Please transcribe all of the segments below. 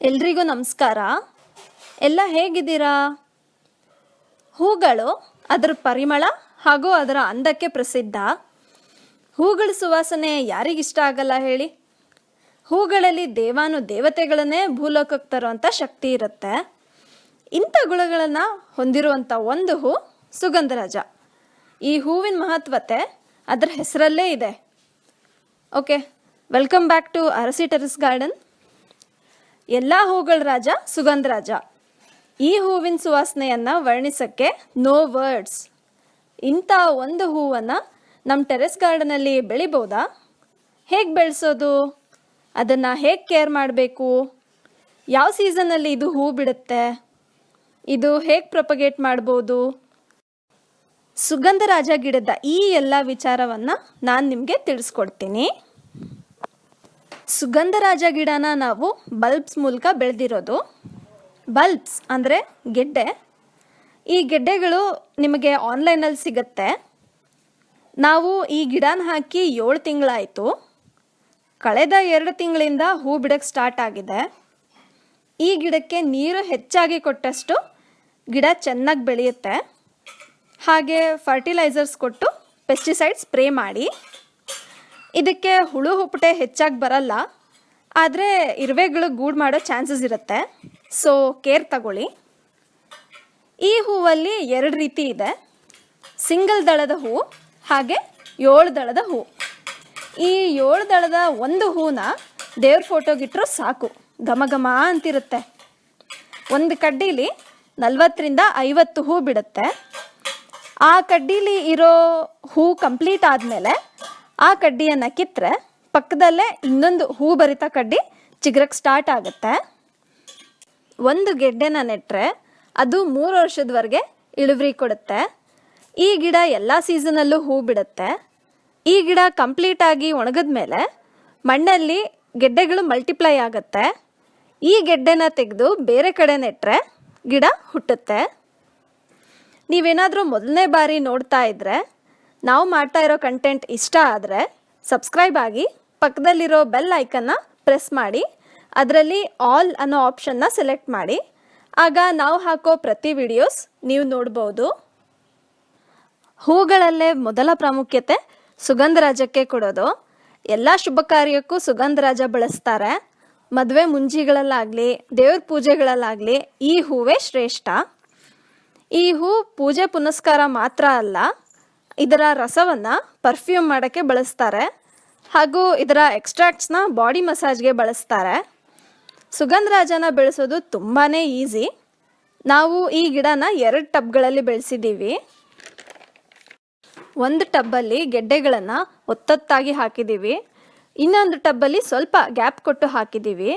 ಎಲ್ರಿಗೂ ನಮಸ್ಕಾರ. ಎಲ್ಲ ಹೇಗಿದ್ದೀರಾ? ಹೂಗಳು ಅದರ ಪರಿಮಳ ಹಾಗೂ ಅದರ ಅಂದಕ್ಕೆ ಪ್ರಸಿದ್ಧ. ಹೂಗಳ ಸುವಾಸನೆ ಯಾರಿಗಿಷ್ಟ ಆಗಲ್ಲ ಹೇಳಿ? ಹೂಗಳಲ್ಲಿ ದೇವತೆಗಳನ್ನೇ ಭೂಲೋಕಕ್ಕೆ ತರುವಂಥ ಶಕ್ತಿ ಇರುತ್ತೆ. ಇಂಥ ಗುಣಗಳನ್ನು ಹೊಂದಿರುವಂಥ ಒಂದು ಹೂ ಸುಗಂಧರಾಜ. ಈ ಹೂವಿನ ಮಹತ್ವತೆ ಅದರ ಹೆಸರಲ್ಲೇ ಇದೆ. ಓಕೆ, ವೆಲ್ಕಮ್ ಬ್ಯಾಕ್ ಟು ಅರಸಿ ಟೆರೆಸ್ ಗಾರ್ಡನ್. ಎಲ್ಲ ಹೂಗಳ ರಾಜ ಸುಗಂಧರಾಜ. ಈ ಹೂವಿನ ಸುವಾಸನೆಯನ್ನು ವರ್ಣಿಸೋಕ್ಕೆ ನೋ ವರ್ಡ್ಸ್. ಇಂಥ ಒಂದು ಹೂವನ್ನು ನಮ್ಮ ಟೆರೆಸ್ ಗಾರ್ಡನಲ್ಲಿ ಬೆಳಿಬೋದಾ? ಹೇಗೆ ಬೆಳೆಸೋದು? ಅದನ್ನು ಹೇಗೆ ಕೇರ್ ಮಾಡಬೇಕು? ಯಾವ ಸೀಸನ್ನಲ್ಲಿ ಇದು ಹೂ ಬಿಡುತ್ತೆ? ಇದು ಹೇಗೆ ಪ್ರೊಪಗೇಟ್ ಮಾಡ್ಬೋದು? ಸುಗಂಧರಾಜ ಗಿಡದ ಈ ಎಲ್ಲ ವಿಚಾರವನ್ನು ನಾನು ನಿಮಗೆ ತಿಳಿಸ್ಕೊಡ್ತೀನಿ. ಸುಗಂಧರಾಜ ಗಿಡನ ನಾವು ಬಲ್ಬ್ಸ್ ಮೂಲಕ ಬೆಳೆದಿರೋದು. ಬಲ್ಬ್ಸ್ ಅಂದರೆ ಗೆಡ್ಡೆ. ಈ ಗೆಡ್ಡೆಗಳು ನಿಮಗೆ ಆನ್ಲೈನಲ್ಲಿ ಸಿಗುತ್ತೆ. ನಾವು ಈ ಗಿಡನ ಹಾಕಿ 7 ತಿಂಗಳಾಯಿತು. ಕಳೆದ 2 ತಿಂಗಳಿಂದ ಹೂ ಬಿಡೋಕ್ಕೆ ಸ್ಟಾರ್ಟ್ ಆಗಿದೆ. ಈ ಗಿಡಕ್ಕೆ ನೀರು ಹೆಚ್ಚಾಗಿ ಕೊಟ್ಟಷ್ಟು ಗಿಡ ಚೆನ್ನಾಗಿ ಬೆಳೆಯುತ್ತೆ. ಹಾಗೆ ಫರ್ಟಿಲೈಸರ್ಸ್ ಕೊಟ್ಟು ಪೆಸ್ಟಿಸೈಡ್ ಸ್ಪ್ರೇ ಮಾಡಿ. ಇದಕ್ಕೆ ಹುಳು ಹುಪ್ಪಟೆ ಹೆಚ್ಚಾಗಿ ಬರಲ್ಲ, ಆದರೆ ಇರುವೆಗಳು ಗೂಡು ಮಾಡೋ ಚಾನ್ಸಸ್ ಇರುತ್ತೆ. ಸೊ ಕೇರ್ ತಗೊಳ್ಳಿ. ಈ ಹೂವಲ್ಲಿ 2 ರೀತಿ ಇದೆ. ಸಿಂಗಲ್ ದಳದ ಹೂ ಹಾಗೆ 7 ದಳದ ಹೂ. ಈ 7 ದಳದ ಒಂದು ಹೂನ ದೇವ್ರ ಫೋಟೋಗಿಟ್ಟರು ಸಾಕು, ಘಮ ಘಮ ಅಂತಿರುತ್ತೆ. ಒಂದು ಕಡ್ಡೀಲಿ 40ರಿಂದ 50 ಹೂ ಬಿಡುತ್ತೆ. ಆ ಕಡ್ಡೀಲಿ ಇರೋ ಹೂ ಕಂಪ್ಲೀಟ್ ಆದಮೇಲೆ ಆ ಕಡ್ಡಿಯನ್ನು ಕಿತ್ತರೆ ಪಕ್ಕದಲ್ಲೇ ಇನ್ನೊಂದು ಹೂ ಭರಿತ ಕಡ್ಡಿ ಚಿಗುರಕ್ಕೆ ಸ್ಟಾರ್ಟ್ ಆಗುತ್ತೆ. ಒಂದು ಗೆಡ್ಡೆನ ನೆಟ್ಟರೆ ಅದು 3 ವರ್ಷದವರೆಗೆ ಇಳುವರಿ ಕೊಡುತ್ತೆ. ಈ ಗಿಡ ಎಲ್ಲ ಸೀಸನಲ್ಲೂ ಹೂ ಬಿಡುತ್ತೆ. ಈ ಗಿಡ ಕಂಪ್ಲೀಟಾಗಿ ಒಣಗಿದ ಮೇಲೆ ಮಣ್ಣಲ್ಲಿ ಗೆಡ್ಡೆಗಳು ಮಲ್ಟಿಪ್ಲೈ ಆಗುತ್ತೆ. ಈ ಗೆಡ್ಡೆನ ತೆಗೆದು ಬೇರೆ ಕಡೆ ನೆಟ್ಟರೆ ಗಿಡ ಹುಟ್ಟುತ್ತೆ. ನೀವೇನಾದರೂ ಮೊದಲನೇ ಬಾರಿ ನೋಡ್ತಾ ಇದ್ದರೆ, ನಾವು ಮಾಡ್ತಾ ಇರೋ ಕಂಟೆಂಟ್ ಇಷ್ಟ ಆದರೆ ಸಬ್ಸ್ಕ್ರೈಬ್ ಆಗಿ, ಪಕ್ಕದಲ್ಲಿರೋ ಬೆಲ್ ಐಕನ್ನ ಪ್ರೆಸ್ ಮಾಡಿ, ಅದರಲ್ಲಿ ಆಲ್ ಅನ್ನೋ ಆಪ್ಷನ್ನ ಸೆಲೆಕ್ಟ್ ಮಾಡಿ. ಆಗ ನಾವು ಹಾಕೋ ಪ್ರತಿ ವಿಡಿಯೋಸ್ ನೀವು ನೋಡ್ಬೋದು. ಹೂಗಳಲ್ಲೇ ಮೊದಲ ಪ್ರಾಮುಖ್ಯತೆ ಸುಗಂಧರಾಜಕ್ಕೆ ಕೊಡೋದು. ಎಲ್ಲ ಶುಭ ಕಾರ್ಯಕ್ಕೂ ಸುಗಂಧರಾಜ ಬಳಸ್ತಾರೆ. ಮದುವೆ ಮುಂಜಿಗಳಲ್ಲಾಗಲಿ, ದೇವ್ರ ಪೂಜೆಗಳಲ್ಲಾಗಲಿ ಈ ಹೂವೇ ಶ್ರೇಷ್ಠ. ಈ ಹೂ ಪೂಜೆ ಪುನಸ್ಕಾರ ಮಾತ್ರ ಅಲ್ಲ, ಇದರ ರಸವನ್ನು ಪರ್ಫ್ಯೂಮ್ ಮಾಡೋಕ್ಕೆ ಬಳಸ್ತಾರೆ. ಹಾಗೂ ಇದರ ಎಕ್ಸ್ಟ್ರಾಕ್ಟ್ಸ್ನ ಬಾಡಿ ಮಸಾಜ್ಗೆ ಬಳಸ್ತಾರೆ. ಸುಗಂಧರಾಜನ ಬೆಳೆಸೋದು ತುಂಬಾ ಈಸಿ. ನಾವು ಈ ಗಿಡನ 2 ಟಬ್ಗಳಲ್ಲಿ ಬೆಳೆಸಿದ್ದೀವಿ. ಒಂದು ಟಬ್ಬಲ್ಲಿ ಗೆಡ್ಡೆಗಳನ್ನು ಒತ್ತೊತ್ತಾಗಿ ಹಾಕಿದ್ದೀವಿ. ಇನ್ನೊಂದು ಟಬ್ಬಲ್ಲಿ ಸ್ವಲ್ಪ ಗ್ಯಾಪ್ ಕೊಟ್ಟು ಹಾಕಿದ್ದೀವಿ.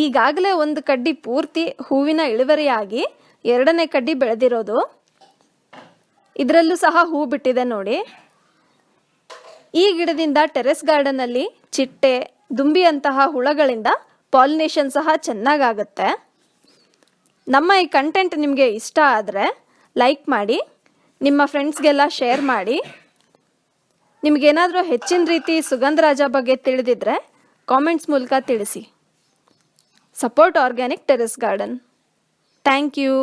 ಈಗಾಗಲೇ ಒಂದು ಕಡ್ಡಿ ಪೂರ್ತಿ ಹೂವಿನ ಇಳುವರಿಯಾಗಿ 2ನೇ ಕಡ್ಡಿ ಬೆಳೆದಿರೋದು. ಇದರಲ್ಲೂ ಸಹ ಹೂ ಬಿಟ್ಟಿದೆ ನೋಡಿ. ಈ ಗಿಡದಿಂದ ಟೆರೆಸ್ ಗಾರ್ಡನಲ್ಲಿ ಚಿಟ್ಟೆ, ದುಂಬಿಯಂತಹ ಹುಳಗಳಿಂದ ಪಾಲಿನೇಷನ್ ಸಹ ಚೆನ್ನಾಗಾಗುತ್ತೆ. ನಮ್ಮ ಈ ಕಂಟೆಂಟ್ ನಿಮಗೆ ಇಷ್ಟ ಆದರೆ ಲೈಕ್ ಮಾಡಿ, ನಿಮ್ಮ ಫ್ರೆಂಡ್ಸ್ಗೆಲ್ಲ ಶೇರ್ ಮಾಡಿ. ನಿಮಗೇನಾದರೂ ಹೆಚ್ಚಿನ ರೀತಿ ಸುಗಂಧರಾಜ ಬಗ್ಗೆ ತಿಳಿದಿದ್ರೆ ಕಾಮೆಂಟ್ಸ್ ಮೂಲಕ ತಿಳಿಸಿ. Support organic terrace garden. Thank you.